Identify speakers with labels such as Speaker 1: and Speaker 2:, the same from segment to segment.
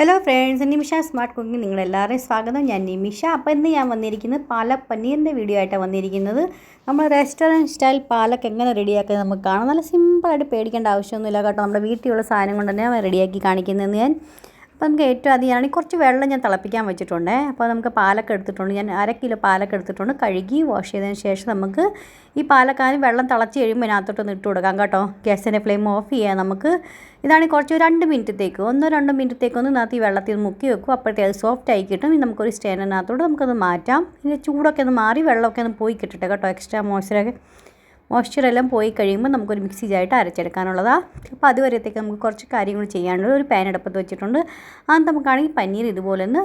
Speaker 1: Hello friends, നിമിഷ smart cooking നിങ്ങളെല്ലാവരെയും സ്വാഗതം. ഞാൻ നിമിഷ. അപ്പോൾ ഇന്ന് ഞാൻ വന്നിരിക്കുന്നത് പാലക് പനീറിൻ്റെ വീഡിയോ ആയിട്ടാണ് വന്നിരിക്കുന്നത്. നമ്മൾ റെസ്റ്റോറൻറ്റ് സ്റ്റൈൽ പാലക് എങ്ങനെ റെഡിയാക്കുക നമുക്ക് കാണാം. നല്ല സിമ്പിളായിട്ട് പേടിക്കേണ്ട ആവശ്യമൊന്നുമില്ല കേട്ടോ. നമ്മുടെ വീട്ടിലുള്ള സാധനം കൊണ്ട് തന്നെ റെഡിയാക്കി കാണിക്കുന്നതെന്ന് ഞാൻ. അപ്പോൾ നമുക്ക് ഏറ്റവും അധികമാണ് കുറച്ച് വെള്ളം ഞാൻ തിളപ്പിക്കാൻ വെച്ചിട്ടുണ്ട്. അപ്പോൾ നമുക്ക് പാലൊക്കെ എടുത്തിട്ടുണ്ട്. ഞാൻ 1/2 കിലോ പാലൊക്കെ എടുത്തിട്ടുണ്ട്. കഴുകി വാഷ് ചെയ്തതിന് ശേഷം നമുക്ക് ഈ പാലക്കാന് വെള്ളം തിളച്ച് കഴിയുമ്പോൾ ഇതിനകത്തോട്ടൊന്ന് ഇട്ട് കൊടുക്കാം കേട്ടോ. ഗ്യാസിൻ്റെ ഫ്ലെയിം ഓഫ് ചെയ്യാം. നമുക്ക് ഇതാണ് കുറച്ച് 2 മിനിറ്റത്തേക്ക് 1-2 മിനിറ്റത്തേക്കൊന്ന് ഇതിനകത്ത് ഈ വെള്ളത്തിൽ മുക്കി വെക്കും. അപ്പോഴത്തേ അത് സോഫ്റ്റ് ആയി കിട്ടും. ഇനി നമുക്കൊരു സ്റ്റേനകത്തോട്ട് നമുക്കത് മാറ്റാം. പിന്നെ ചൂടൊക്കെ ഒന്ന് മാറി വെള്ളമൊക്കെ ഒന്ന് പോയി കിട്ടട്ടെ കേട്ടോ. എക്സ്ട്രാ മോയ്സ്ചറെല്ലാം പോയി കഴിയുമ്പോൾ നമുക്കൊരു മിക്സി ജാറിട്ട് അരച്ചെടുക്കാനുള്ളതാണ്. അപ്പോൾ അതുവരത്തേക്ക് നമുക്ക് കുറച്ച് കാര്യങ്ങൾ ചെയ്യാനുള്ളത്. ഒരു പാൻ അടുപ്പത്ത് വെച്ചിട്ടുണ്ട്. അത് നമുക്കാണെങ്കിൽ പനീർ ഇതുപോലെ ഒന്ന്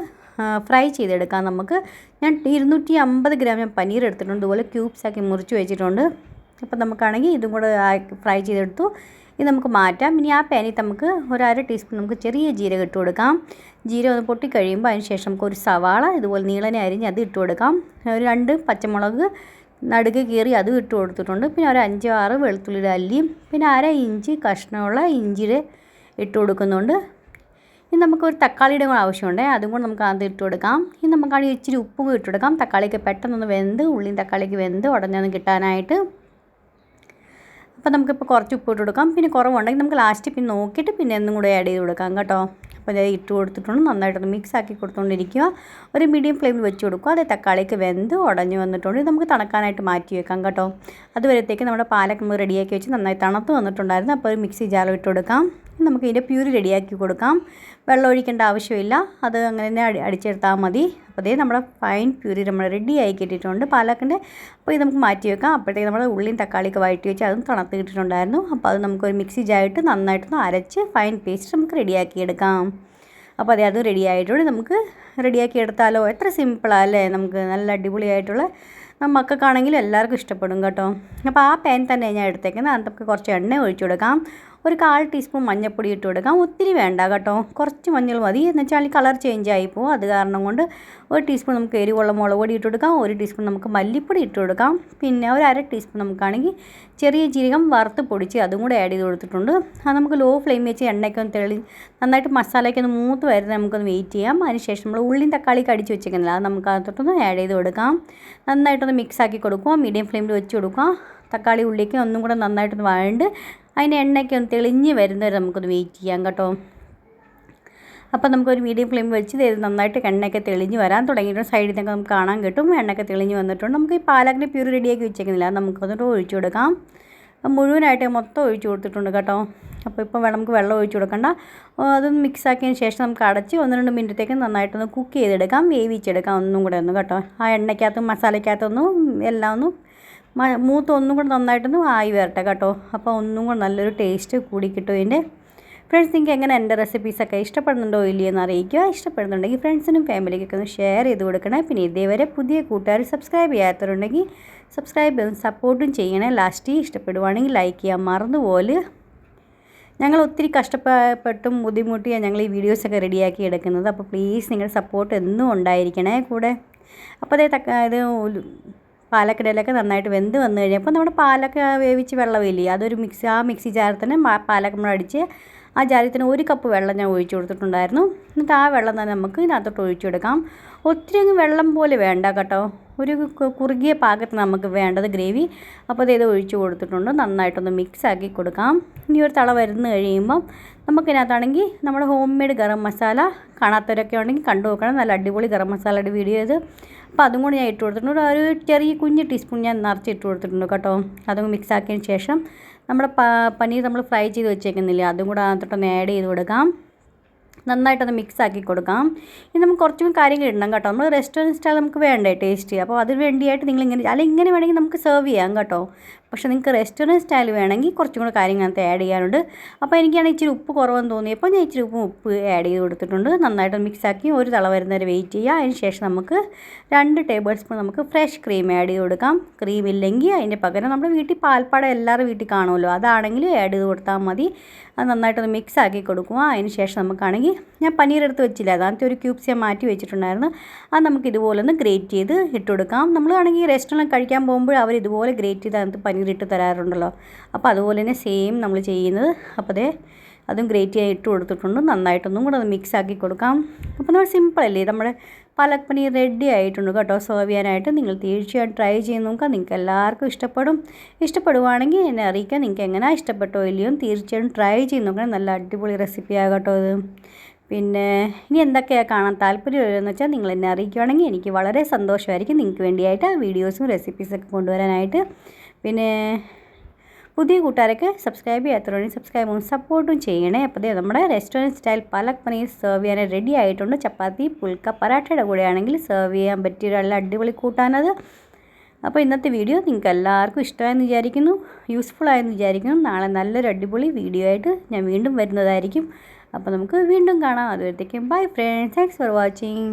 Speaker 1: ഫ്രൈ ചെയ്തെടുക്കാം. നമുക്ക് ഞാൻ 250 ഗ്രാം ഞാൻ പനീർ എടുത്തിട്ടുണ്ട്. ഇതുപോലെ ക്യൂബ്സാക്കി മുറിച്ച് വെച്ചിട്ടുണ്ട്. അപ്പോൾ നമുക്കാണെങ്കിൽ ഇതും കൂടെ ഫ്രൈ ചെയ്തെടുത്തു. ഇത് നമുക്ക് മാറ്റാം. ഇനി ആ പാനിൽ നമുക്ക് 1/2 ടീസ്പൂൺ നമുക്ക് ചെറിയ ജീരകം ഇട്ട് കൊടുക്കാം. ജീരകം ഒന്ന് പൊട്ടിക്കഴിയുമ്പോൾ അതിന് ശേഷം നമുക്ക് ഒരു സവാള ഇതുപോലെ നീളനെ അരിഞ്ഞ് അത് ഇട്ട് കൊടുക്കാം. ഒരു 2 പച്ചമുളക് നടുക്ക് കീറി അതും ഇട്ട് കൊടുത്തിട്ടുണ്ട്. പിന്നെ ഒരു 5-6 വെളുത്തുള്ളിയുടെ അല്ലിയും പിന്നെ 1/2 ഇഞ്ച് കഷ്ണമുള്ള ഇഞ്ചിയുടെ ഇട്ട് കൊടുക്കുന്നുണ്ട്. ഇനി നമുക്കൊരു തക്കാളിയുടെ കൂടെ ആവശ്യമുണ്ട്. അതും കൂടെ നമുക്ക് അത് ഇട്ട് കൊടുക്കാം. ഇനി നമുക്കാണെങ്കിൽ ഇച്ചിരി ഉപ്പും ഇട്ട് കൊടുക്കാം. തക്കാളിക്ക് പെട്ടെന്നൊന്ന് വെന്ത് ഉള്ളിയും തക്കാളിക്ക് വെന്ത് ഉടഞ്ഞൊന്ന് കിട്ടാനായിട്ട്. അപ്പോൾ നമുക്കിപ്പോൾ കുറച്ച് ഉപ്പ് ഇട്ട് കൊടുക്കാം. പിന്നെ കുറവുണ്ടെങ്കിൽ നമുക്ക് ലാസ്റ്റ് പിന്നെ നോക്കിയിട്ട് പിന്നെ ഒന്നും കൂടെ ആഡ് ചെയ്ത് കൊടുക്കാം കേട്ടോ. അപ്പോൾ അത് ഇട്ട് കൊടുത്തിട്ടുണ്ട്. നന്നായിട്ടൊന്ന് മിക്സ് ആക്കി കൊടുത്തുകൊണ്ടിരിക്കുക. ഒരു മീഡിയം ഫ്ലെയിമിൽ വെച്ച് കൊടുക്കുക. അത് തക്കാളിക്ക് വെന്ത് ഉടഞ്ഞ് വന്നിട്ടുണ്ട്. ഇത് നമുക്ക് തണുക്കാനായിട്ട് മാറ്റി വെക്കാം കേട്ടോ. അതുവരത്തേക്ക് നമ്മുടെ പാലൊക്കെ നമ്മൾ റെഡിയാക്കി വെച്ച് നന്നായി തണുത്ത് വന്നിട്ടുണ്ടായിരുന്നു. അപ്പോൾ ഒരു മിക്സി ജാറിൽ ഇട്ട് കൊടുക്കാം. നമുക്ക് ഇതിൻ്റെ പ്യൂരി റെഡിയാക്കി കൊടുക്കാം. വെള്ളം ഒഴിക്കേണ്ട ആവശ്യമില്ല. അത് അങ്ങനെ തന്നെ അടിച്ചെടുത്താൽ മതി. അപ്പോൾ അതേ നമ്മുടെ ഫൈൻ പ്യൂരി നമ്മൾ റെഡിയായി കിട്ടിയിട്ടുണ്ട് പാലക്കിൻ്റെ. അപ്പോൾ ഇത് നമുക്ക് മാറ്റി വെക്കാം. അപ്പോഴത്തേക്ക് നമ്മൾ ഉള്ളിയും തക്കാളിയൊക്കെ വഴറ്റി വെച്ച് അതും തണുത്ത് കിട്ടിയിട്ടുണ്ടായിരുന്നു. അപ്പോൾ അത് നമുക്കൊരു മിക്സി ജാറിട്ട് നന്നായിട്ടൊന്ന് അരച്ച് ഫൈൻ പേസ്റ്റ് നമുക്ക് റെഡിയാക്കി എടുക്കാം. അപ്പോൾ അത് റെഡി ആയിട്ടുണ്ട്. നമുക്ക് റെഡിയാക്കി എടുത്താലോ. എത്ര സിമ്പിളല്ലേ. നമുക്ക് നല്ല അടിപൊളിയായിട്ടുള്ള മക്കൾക്കാണെങ്കിലും എല്ലാവർക്കും ഇഷ്ടപ്പെടും കേട്ടോ. അപ്പോൾ ആ പാൻ തന്നെ ഞാൻ എടുത്തേക്കുന്നത്. അത് നമുക്ക് കുറച്ച് എണ്ണ ഒഴിച്ചു കൊടുക്കാം. ഒരു 1/4 ടീസ്പൂൺ മഞ്ഞൾപ്പൊടി ഇട്ട് കൊടുക്കാം. ഒത്തിരി വേണ്ട കേട്ടോ. കുറച്ച് മഞ്ഞൾ മതി. എന്ന് വെച്ചാൽ കളർ ചേഞ്ച് ആയിപ്പോവും. അത് കാരണം കൊണ്ട് 1 ടീസ്പൂൺ നമുക്ക് എരിവുള്ള മുളക് പൊടി ഇട്ട് കൊടുക്കാം. 1 ടീസ്പൂൺ നമുക്ക് മല്ലിപ്പൊടി ഇട്ട് കൊടുക്കാം. പിന്നെ ഒരു 1/2 ടീസ്പൂൺ നമുക്കാണെങ്കിൽ ചെറിയ ജീരകം വറുത്ത് പൊടിച്ച് അതും കൂടെ ആഡ് ചെയ്ത് കൊടുത്തിട്ടുണ്ട്. അത് നമുക്ക് ലോ ഫ്ലെയിം വെച്ച് എണ്ണയ്ക്കൊന്ന് നന്നായിട്ട് മസാലയ്ക്ക് ഒന്ന് മൂത്ത് വരുന്നത് നമുക്കൊന്ന് വെയിറ്റ് ചെയ്യാം. അതിനുശേഷം നമ്മൾ ഉള്ളിയും തക്കാളിക്ക് അടിച്ച് വെച്ചേക്കുന്നില്ല, അത് നമുക്ക് അതിനകത്തൊന്ന് ആഡ് ചെയ്ത് കൊടുക്കാം. നന്നായിട്ടൊന്ന് മിക്സ് ആക്കി കൊടുക്കുക. മീഡിയം ഫ്ലെയിമിൽ വെച്ച് കൊടുക്കുക. തക്കാളി ഉള്ളിലേക്ക് ഒന്നും കൂടെ നന്നായിട്ടൊന്ന് വഴണ്ട് അതിൻ്റെ എണ്ണയ്ക്ക് ഒന്ന് തെളിഞ്ഞ് വരുന്നവരെ നമുക്കൊന്ന് വെയിറ്റ് ചെയ്യാം കേട്ടോ. അപ്പോൾ നമുക്കൊരു മീഡിയം ഫ്ലെയിം വെച്ച് ഇത് നന്നായിട്ട് എണ്ണയൊക്കെ തെളിഞ്ഞ് വരാൻ തുടങ്ങിയിട്ട് സൈഡിൽ നിന്നൊക്കെ നമുക്ക് കാണാൻ കിട്ടും. എണ്ണയൊക്കെ തെളിഞ്ഞ് വന്നിട്ടുണ്ട്. നമുക്ക് ഈ പാലക്കിൻ്റെ പ്യൂരി റെഡിയാക്കി വെച്ചേക്കുന്നില്ല, അത് നമുക്കതൊട്ട് ഒഴിച്ചു കൊടുക്കാം. മുഴുവനായിട്ട് മൊത്തം ഒഴിച്ചു കൊടുത്തിട്ടുണ്ട് കേട്ടോ. അപ്പോൾ ഇപ്പോൾ നമുക്ക് വെള്ളം ഒഴിച്ചു കൊടുക്കണ്ട. അതൊന്ന് മിക്സ് ആക്കിയതിന് ശേഷം നമുക്ക് അടച്ച് 1-2 മിനിറ്റത്തേക്ക് നന്നായിട്ടൊന്ന് കുക്ക് ചെയ്തെടുക്കാം, വേവിച്ചെടുക്കാം ഒന്നും കൂടെ ഒന്ന് കേട്ടോ. ആ എണ്ണയ്ക്കകത്തും മസാലയ്ക്കകത്തൊന്നും എല്ലാം ഒന്നും മൂത്ത് ഒന്നും കൂടെ നന്നായിട്ടൊന്ന് ആയി വരട്ടെ കേട്ടോ. അപ്പോൾ ഒന്നും കൂടെ നല്ലൊരു ടേസ്റ്റ് കൂടി കിട്ടും ഇതിൻ്റെ. ഫ്രണ്ട്സ്, നിങ്ങൾക്ക് എങ്ങനെ എൻ്റെ റെസിപ്പീസൊക്കെ ഇഷ്ടപ്പെടുന്നുണ്ടോ ഇല്ലയെന്ന് അറിയിക്കുക. ഇഷ്ടപ്പെടുന്നുണ്ടെങ്കിൽ ഫ്രണ്ട്സിനും ഫാമിലിക്കൊക്കെ ഒന്ന് ഷെയർ ചെയ്ത് കൊടുക്കണേ. പിന്നെ ഇതേവരെ പുതിയ കൂട്ടുകാർ സബ്സ്ക്രൈബ് ചെയ്യാത്തവരുണ്ടെങ്കിൽ സബ്സ്ക്രൈബ് ചെയ്ത് സപ്പോർട്ടും ചെയ്യണേ. ലാസ്റ്റ് ഇഷ്ടപ്പെടുവാണെങ്കിൽ ലൈക്ക് ചെയ്യാൻ മറന്നുപോലെ. ഞങ്ങൾ ഒത്തിരി കഷ്ടപ്പെട്ടും ബുദ്ധിമുട്ടിയാണ് ഞങ്ങൾ ഈ വീഡിയോസൊക്കെ റെഡിയാക്കി എടുക്കുന്നത്. അപ്പോൾ പ്ലീസ് നിങ്ങളുടെ സപ്പോർട്ട് എന്നും ഉണ്ടായിരിക്കണേ കൂടെ. അപ്പോൾ ഇത് പാലക്കടയിലൊക്കെ നന്നായിട്ട് വെന്ത് വന്നു കഴിഞ്ഞപ്പോൾ നമ്മുടെ പാലൊക്കെ വേവിച്ച് വെള്ളമില്ലേ, അതൊരു മിക്സി ജാറിൽ തന്നെ പാലൊക്കെ നമ്മൾ അടിച്ച് ആ ജാറിൽ തന്നെ 1 കപ്പ് വെള്ളം ഞാൻ ഒഴിച്ചു കൊടുത്തിട്ടുണ്ടായിരുന്നു. എന്നിട്ട് ആ വെള്ളം തന്നെ നമുക്ക് ഇതിനകത്തോട്ട് ഒഴിച്ചു കൊടുക്കാം. ഒത്തിരി അങ്ങ് വെള്ളം പോലെ വേണ്ട കേട്ടോ. ഒരു കുറുകിയ പാകത്തിന് നമുക്ക് വേണ്ടത് ഗ്രേവി. അപ്പോൾ ഇത് ഒഴിച്ചു കൊടുത്തിട്ടുണ്ട്. നന്നായിട്ടൊന്ന് മിക്സ് ആക്കി കൊടുക്കാം. ഇനി ഒരു തള വരുന്ന് കഴിയുമ്പം നമുക്കിതിനകത്താണെങ്കിൽ നമ്മുടെ ഹോം മെയ്ഡ് ഗരം മസാല കാണാത്തവരൊക്കെ ഉണ്ടെങ്കിൽ കണ്ടു നോക്കണം. നല്ല അടിപൊളി ഗരം മസാലയുടെ വീഡിയോ ഇത്. അപ്പോൾ അതും കൂടി ഞാൻ ഇട്ട് കൊടുത്തിട്ടുണ്ട്. ഒരു ചെറിയ കുഞ്ഞ് ടീസ്പൂൺ ഞാൻ നിറച്ച് ഇട്ട് കൊടുത്തിട്ടുണ്ട് കേട്ടോ. അതും മിക്സ് ആക്കിയതിന് ശേഷം നമ്മുടെ പനീർ നമ്മൾ ഫ്രൈ ചെയ്ത് വെച്ചേക്കുന്നില്ലേ, അതും കൂടെ അതിനകത്തൊന്ന് ആഡ് ചെയ്ത് കൊടുക്കാം. നന്നായിട്ടൊന്ന് മിക്സ് ആക്കി കൊടുക്കാം. ഇനി നമുക്ക് കുറച്ചും കാര്യങ്ങൾ ഇടണം കേട്ടോ. നമ്മൾ റെസ്റ്റോറൻറ്റ് സ്റ്റൈൽ നമുക്ക് വേണ്ടേ ടേസ്റ്റ്. അപ്പോൾ അതിന് വേണ്ടിയായിട്ട് നിങ്ങളിങ്ങനെ ഇങ്ങനെ വേണമെങ്കിൽ നമുക്ക് സെർവ് ചെയ്യാം കേട്ടോ. പക്ഷേ നിങ്ങൾക്ക് റെസ്റ്റോറൻറ്റ് സ്റ്റൈൽ വേണമെങ്കിൽ കുറച്ചും കൂടെ കാര്യങ്ങളകത്ത് ആഡ് ചെയ്യാനുണ്ട്. അപ്പോൾ എനിക്കാണെങ്കിൽ ഇച്ചിരി ഉപ്പ് കുറവെന്ന് തോന്നിയപ്പോൾ ഞാൻ ഇച്ചിരി ഉപ്പ് ആഡ് ചെയ്ത് കൊടുത്തിട്ടുണ്ട്. നന്നായിട്ട് മിക്സ് ആക്കി ഒരു തള വരുന്നവരെ വെയിറ്റ് ചെയ്യുക. അതിന് ശേഷം നമുക്ക് 2 ടേബിൾ സ്പൂൺ നമുക്ക് ഫ്രഷ് ക്രീം ആഡ് ചെയ്ത് കൊടുക്കാം. ക്രീം ഇല്ലെങ്കിൽ അതിൻ്റെ പകരം നമ്മുടെ വീട്ടിൽ പാൽപ്പാട എല്ലാവരും വീട്ടിൽ കാണുമല്ലോ, അതാണെങ്കിൽ ആഡ് ചെയ്ത് കൊടുത്താൽ മതി. അത് നന്നായിട്ടൊന്ന് മിക്സ് ആക്കി കൊടുക്കുക. അതിന് ശേഷം നമുക്കാണെങ്കിൽ ഞാൻ പനീർ എടുത്ത് വെച്ചില്ല, അതിനകത്ത് ഒരു ക്യൂബ്സ് ഞാൻ മാറ്റി വെച്ചിട്ടുണ്ടായിരുന്നു. അത് നമുക്ക് ഇതുപോലെ ഒന്ന് ഗ്രേറ്റ് ചെയ്ത് ഇട്ട് കൊടുക്കാം. നമ്മളാണെങ്കിൽ റെസ്റ്റോറൻറ്റ് കഴിക്കാൻ പോകുമ്പോൾ അവർ ഇതുപോലെ ഗ്രേറ്റ് ചെയ്ത് അതിനകത്ത് പനീർ ഇട്ട് തരാറുണ്ടല്ലോ. അപ്പോൾ അതുപോലെ തന്നെ സെയിം നമ്മൾ ചെയ്യുന്നത്. അപ്പോൾ അതും ഗ്രേറ്റ് ചെയ്യാൻ ഇട്ട് കൊടുത്തിട്ടുണ്ട്. നന്നായിട്ടൊന്നും കൂടെ അത് മിക്സ് ആക്കി കൊടുക്കാം. അപ്പോൾ നമ്മൾ സിമ്പിളല്ലേ, നമ്മുടെ പാലക് പനീർ റെഡി ആയിട്ടുണ്ട് കേട്ടോ. സെർവ് ചെയ്യാനായിട്ട് നിങ്ങൾ തീർച്ചയായും ട്രൈ ചെയ്ത് നോക്കുക. നിങ്ങൾക്ക് എല്ലാവർക്കും ഇഷ്ടപ്പെടുവാണെങ്കിൽ എന്നെ അറിയിക്കുക. നിങ്ങൾക്ക് എങ്ങനെയാണ് ഇഷ്ടപ്പെട്ടോ ഇല്ലയോ തീർച്ചയായും ട്രൈ ചെയ്ത് നോക്കണം. നല്ല അടിപൊളി റെസിപ്പിയാണ് കേട്ടോ ഇത്. പിന്നെ ഇനി എന്തൊക്കെയാണ് കാണാൻ താല്പര്യമുള്ളതെന്ന് വെച്ചാൽ നിങ്ങൾ എന്നെ അറിയിക്കുകയാണെങ്കിൽ എനിക്ക് വളരെ സന്തോഷമായിരിക്കും. നിങ്ങൾക്ക് വേണ്ടിയായിട്ട് വീഡിയോസും റെസിപ്പീസൊക്കെ കൊണ്ടുവരാനായിട്ട്. പിന്നെ പുതിയ കൂട്ടുകാരൊക്കെ സബ്സ്ക്രൈബ് ചെയ്യാത്തവരുണ്ടെങ്കിൽ സബ്സ്ക്രൈബും സപ്പോർട്ടും ചെയ്യണേ. അപ്പോൾ നമ്മുടെ restaurant style palak paneer serve ചെയ്യാൻ റെഡി ആയിട്ടുണ്ട്. ചപ്പാത്തി, പുൽക്ക, പരാഠയുടെ കൂടെയാണെങ്കിൽ സെർവ് ചെയ്യാൻ പറ്റിയ നല്ല അടിപൊളി കൂട്ടാനത്. അപ്പോൾ ഇന്നത്തെ വീഡിയോ നിങ്ങൾക്ക് എല്ലാവർക്കും ഇഷ്ടമായെന്ന് വിചാരിക്കുന്നു, യൂസ്ഫുൾ ആയെന്ന് വിചാരിക്കുന്നു. നാളെ നല്ലൊരു അടിപൊളി വീഡിയോ ആയിട്ട് ഞാൻ വീണ്ടും വരുന്നതായിരിക്കും. അപ്പോൾ നമുക്ക് വീണ്ടും കാണാം. അതുവരത്തേക്കും bye friends, thanks for watching.